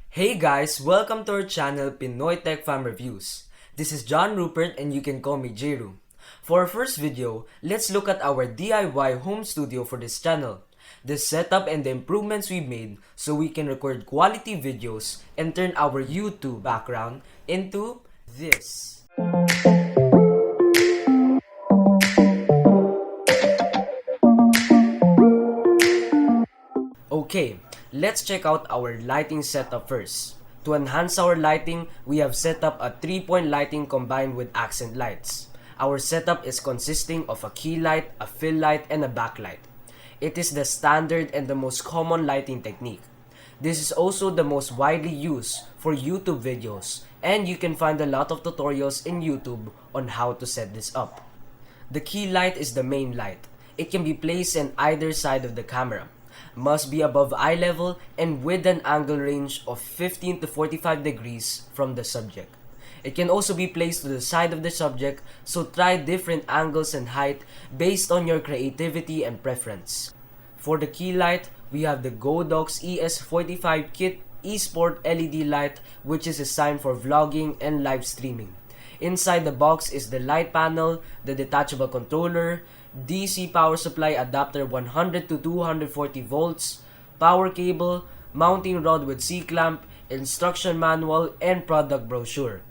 Hey guys, welcome to our channel Pinoy TechFam Reviews. This is John Rupert and you can call me Jeru. For our first video, let's look at our DIY home studio for this channel. The setup and the improvements we made so we can record quality videos and turn our YouTube background into this. Okay, let's check out our lighting setup first. To enhance our lighting, we have set up a 3-point lighting combined with accent lights. Our setup is consisting of a key light, a fill light, and a backlight. It is the standard and the most common lighting technique. This is also the most widely used for YouTube videos, and you can find a lot of tutorials in YouTube on how to set this up. The key light is the main light. It can be placed on either side of the camera. Must be above eye level and with an angle range of 15 to 45 degrees from the subject. It can also be placed to the side of the subject, so try different angles and height based on your creativity and preference. For the key light, we have the Godox ES 45 Kit eSport LED light, which is designed for vlogging and live streaming. Inside the box is the light panel, the detachable controller, DC power supply adapter 100 to 240 volts, power cable, mounting rod with C-clamp, instruction manual, and product brochure.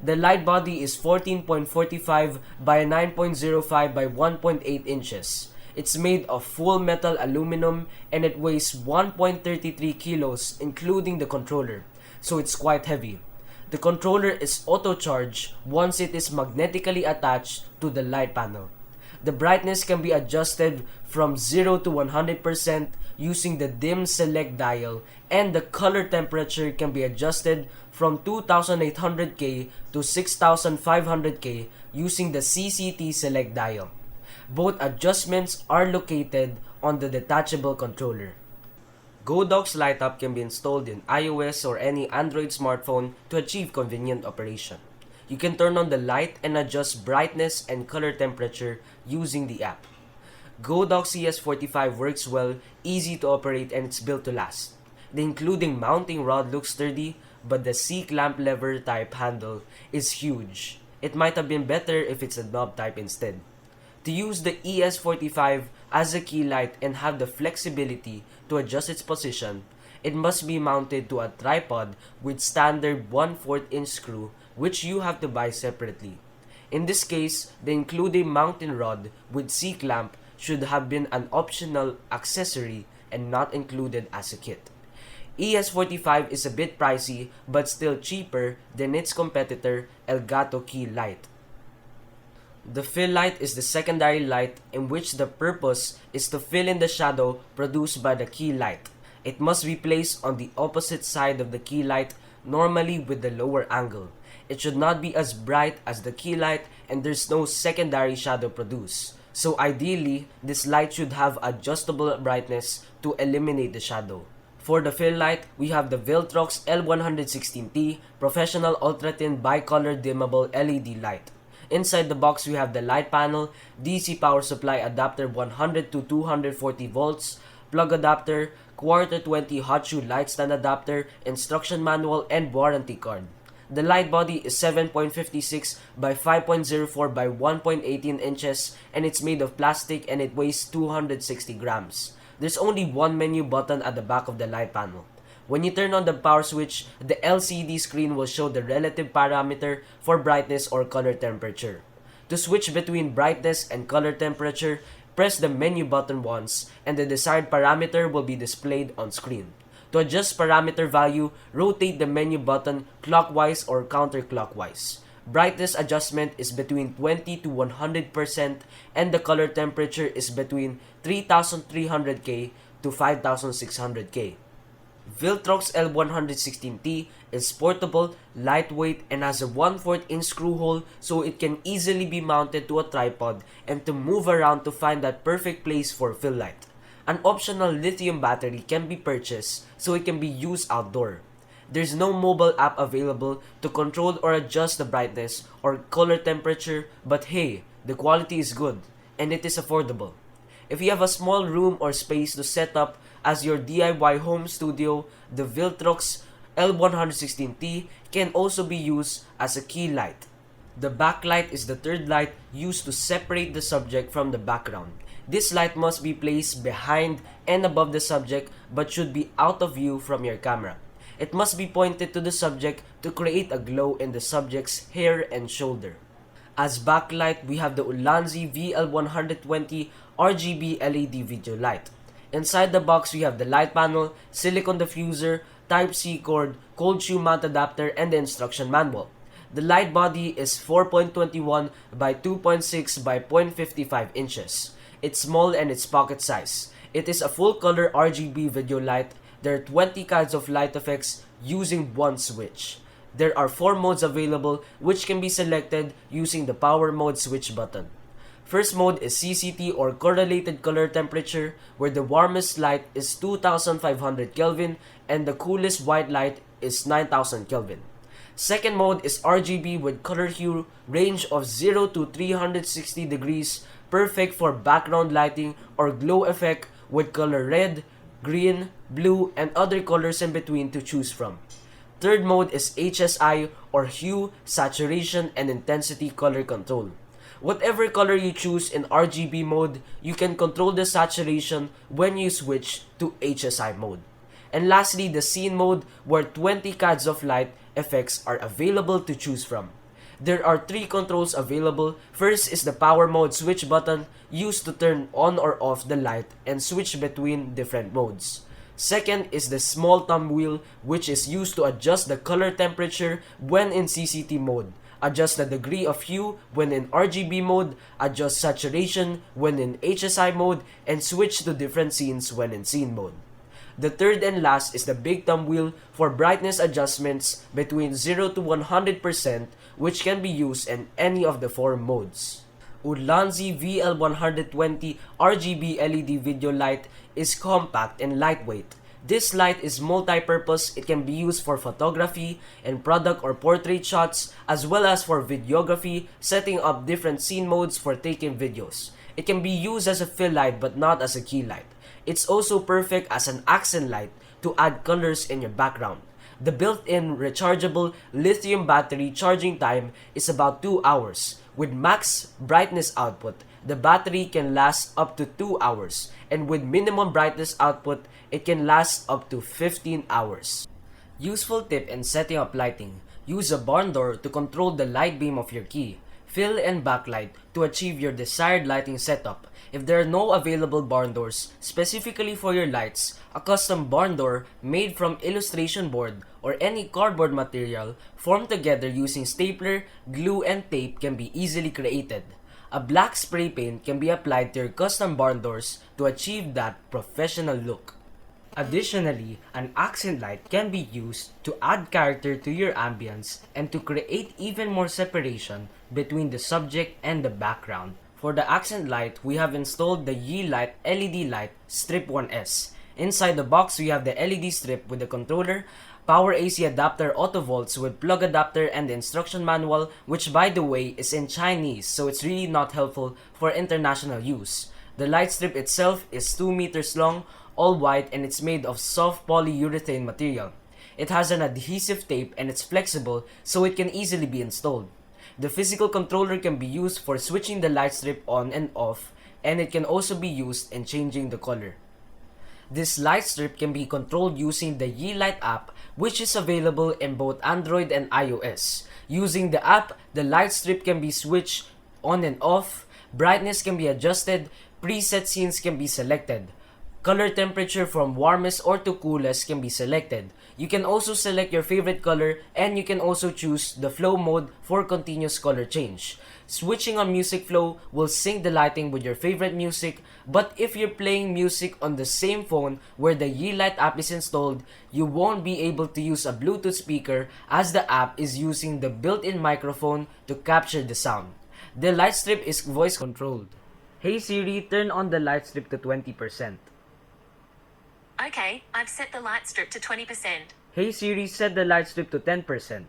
The light body is 14.45 by 9.05 by 1.8 inches. It's made of full metal aluminum and it weighs 1.33 kilos including the controller, so it's quite heavy. The controller is auto-charged once it is magnetically attached to the light panel. The brightness can be adjusted from 0 to 100% using the dim select dial, and the color temperature can be adjusted from 2800K to 6500K using the CCT select dial. Both adjustments are located on the detachable controller. Godox Light Up can be installed in iOS or any Android smartphone to achieve convenient operation. You can turn on the light and adjust brightness and color temperature using the app. Godox ES45 works well, easy to operate, and it's built to last. The including mounting rod looks sturdy, but the C-clamp lever type handle is huge. It might have been better if it's a knob type instead. To use the ES45 as a key light and have the flexibility to adjust its position, it must be mounted to a tripod with standard 1/4 inch screw, which you have to buy separately. In this case, the including mounting rod with C-clamp should have been an optional accessory and not included as a kit. ES45 is a bit pricey but still cheaper than its competitor Elgato Key Light. The fill light is the secondary light in which the purpose is to fill in the shadow produced by the key light. It must be placed on the opposite side of the key light, normally with the lower angle. It should not be as bright as the key light and there's no secondary shadow produced. So ideally, this light should have adjustable brightness to eliminate the shadow. For the fill light, we have the Viltrox L116T Professional Ultra Thin Bicolor Dimmable LED light. Inside the box, we have the light panel, DC power supply adapter 100 to 240 volts, plug adapter, quarter 20 hot shoe light stand adapter, instruction manual, and warranty card. The light body is 7.56 by 5.04 by 1.18 inches and it's made of plastic and it weighs 260 grams. There's only one menu button at the back of the light panel. When you turn on the power switch, the LCD screen will show the relative parameter for brightness or color temperature. To switch between brightness and color temperature, press the menu button once and the desired parameter will be displayed on screen. To adjust parameter value, rotate the menu button clockwise or counterclockwise. Brightness adjustment is between 20 to 100% and the color temperature is between 3300K to 5600K. Viltrox L116T is portable, lightweight, and has a 1/4 inch screw hole so it can easily be mounted to a tripod and to move around to find that perfect place for fill light. An optional lithium battery can be purchased so it can be used outdoor. There's no mobile app available to control or adjust the brightness or color temperature, but hey, the quality is good and it is affordable. If you have a small room or space to set up as your DIY home studio, the Viltrox L116T can also be used as a key light. The backlight is the third light used to separate the subject from the background. This light must be placed behind and above the subject but should be out of view from your camera. It must be pointed to the subject to create a glow in the subject's hair and shoulder. As backlight, we have the Ulanzi VL120 RGB LED video light. Inside the box, we have the light panel, silicone diffuser, Type-C cord, cold shoe mount adapter, and the instruction manual. The light body is 4.21 by 2.6 by 0.55 inches. It's small and it's pocket size. It is a full color RGB video light. There are 20 kinds of light effects using one switch. There are 4 modes available which can be selected using the power mode switch button. First mode is CCT or correlated color temperature, where the warmest light is 2500 Kelvin and the coolest white light is 9000 Kelvin. Second mode is RGB with color hue range of 0 to 360 degrees, perfect for background lighting or glow effect with color red, green, blue, and other colors in between to choose from. Third mode is HSI or hue, saturation, and intensity color control. Whatever color you choose in RGB mode, you can control the saturation when you switch to HSI mode. And lastly, the scene mode, where 20 kinds of light effects are available to choose from. There are 3 controls available. First is the power mode switch button, used to turn on or off the light and switch between different modes. Second is the small thumb wheel, which is used to adjust the color temperature when in CCT mode, adjust the degree of hue when in RGB mode, adjust saturation when in HSI mode, and switch to different scenes when in scene mode. The third and last is the big thumb wheel for brightness adjustments between 0 to 100%, which can be used in any of the 4 modes. Ulanzi VL120 RGB LED video light is compact and lightweight. This light is multi-purpose. It can be used for photography and product or portrait shots, as well as for videography, setting up different scene modes for taking videos. It can be used as a fill light but not as a key light. It's also perfect as an accent light to add colors in your background. The built-in rechargeable lithium battery charging time is about 2 hours. With max brightness output, the battery can last up to 2 hours, and with minimum brightness output, it can last up to 15 hours. Useful tip in setting up lighting: use a barn door to control the light beam of your key. Fill and backlight to achieve your desired lighting setup. If there are no available barn doors specifically for your lights, a custom barn door made from illustration board or any cardboard material formed together using stapler, glue, and tape can be easily created. A black spray paint can be applied to your custom barn doors to achieve that professional look. Additionally, an accent light can be used to add character to your ambience and to create even more separation between the subject and the background. For the accent light, we have installed the YeeLight LED light strip 1S. Inside the box, we have the LED strip with the controller, power AC adapter auto volts with plug adapter, and the instruction manual, which by the way is in Chinese, so it's really not helpful for international use. The light strip itself is 2 meters long, all white, and it's made of soft polyurethane material. It has an adhesive tape and it's flexible, so it can easily be installed. The physical controller can be used for switching the light strip on and off, and it can also be used in changing the color. This light strip can be controlled using the YeeLight app, which is available in both Android and iOS. Using the app, the light strip can be switched on and off, brightness can be adjusted, preset scenes can be selected. Color temperature from warmest or to coolest can be selected. You can also select your favorite color, and you can also choose the flow mode for continuous color change. Switching on music flow will sync the lighting with your favorite music, but if you're playing music on the same phone where the YeeLight app is installed, you won't be able to use a Bluetooth speaker as the app is using the built-in microphone to capture the sound. The light strip is voice controlled. Hey Siri, turn on the light strip to 20%. Okay, I've set the light strip to 20%. Hey Siri, set the light strip to 10%.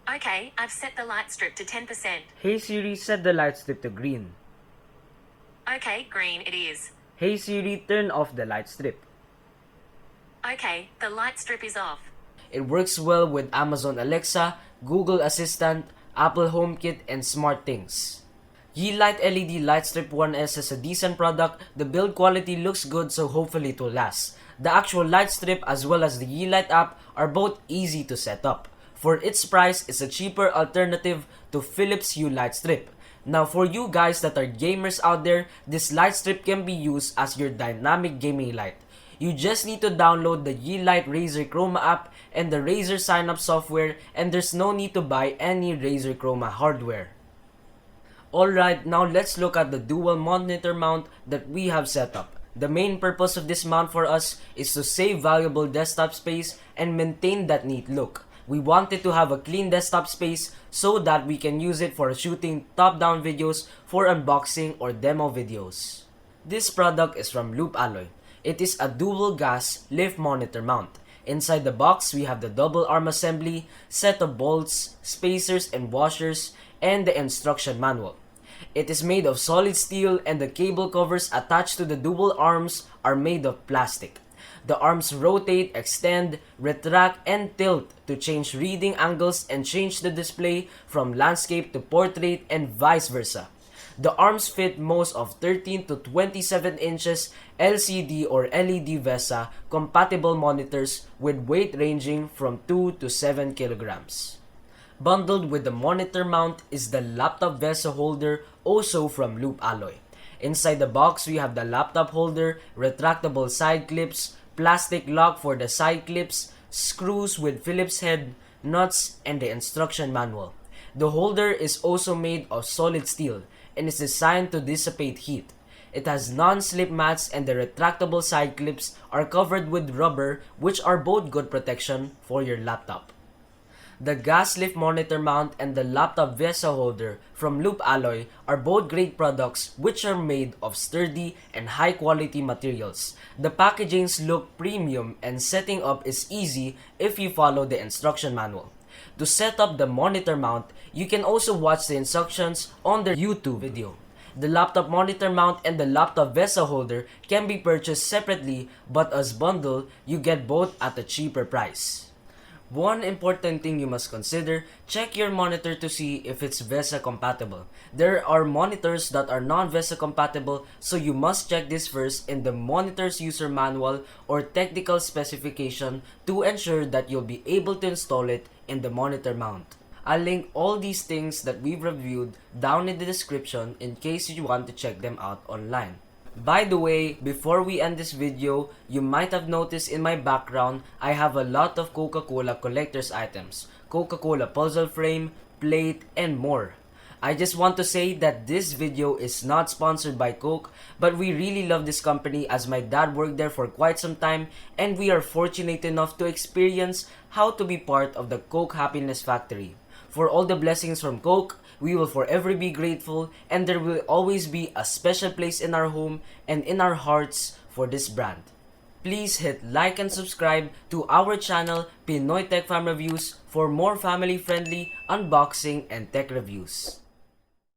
Okay, I've set the light strip to 10%. Hey Siri, set the light strip to green. Okay, green it is. Hey Siri, turn off the light strip. Okay, the light strip is off. It works well with Amazon Alexa, Google Assistant, Apple HomeKit, and SmartThings. YeeLight LED Light Strip 1S is a decent product. The build quality looks good, so hopefully it will last. The actual light strip as well as the YeeLight app are both easy to set up. For its price, it's a cheaper alternative to Philips Hue light strip. Now for you guys that are gamers out there, this light strip can be used as your dynamic gaming light. You just need to download the YeeLight Razer Chroma app and the Razer sign up software, and there's no need to buy any Razer Chroma hardware. Alright, now let's look at the dual monitor mount that we have set up. The main purpose of this mount for us is to save valuable desktop space and maintain that neat look. We wanted to have a clean desktop space so that we can use it for shooting top-down videos for unboxing or demo videos. This product is from Loop Alloy. It is a dual gas lift monitor mount. Inside the box, we have the double arm assembly, set of bolts, spacers and washers, and the instruction manual. It is made of solid steel and the cable covers attached to the dual arms are made of plastic. The arms rotate, extend, retract, and tilt to change reading angles and change the display from landscape to portrait and vice versa. The arms fit most of 13 to 27 inches LCD or LED VESA compatible monitors with weight ranging from 2 to 7 kilograms. Bundled with the monitor mount is the laptop VESA holder, also from Loop Alloy. Inside the box, we have the laptop holder, retractable side clips, plastic lock for the side clips, screws with Phillips head, nuts, and the instruction manual. The holder is also made of solid steel and is designed to dissipate heat. It has non-slip mats and the retractable side clips are covered with rubber, which are both good protection for your laptop. The gas lift monitor mount and the laptop VESA holder from Loop Alloy are both great products which are made of sturdy and high quality materials. The packagings look premium and setting up is easy if you follow the instruction manual. To set up the monitor mount, you can also watch the instructions on the YouTube video. The laptop monitor mount and the laptop VESA holder can be purchased separately, but as bundle, you get both at a cheaper price. One important thing you must consider, check your monitor to see if it's VESA compatible. There are monitors that are non-VESA compatible, so you must check this first in the monitor's user manual or technical specification to ensure that you'll be able to install it in the monitor mount. I'll link all these things that we've reviewed down in the description in case you want to check them out online. By the way, before we end this video, you might have noticed in my background, I have a lot of Coca-Cola collector's items. Coca-Cola puzzle frame, plate, and more. I just want to say that this video is not sponsored by Coke, but we really love this company as my dad worked there for quite some time and we are fortunate enough to experience how to be part of the Coke Happiness Factory. For all the blessings from Coke, we will forever be grateful and there will always be a special place in our home and in our hearts for this brand. Please hit like and subscribe to our channel Pinoy TechFam Reviews for more family-friendly unboxing and tech reviews.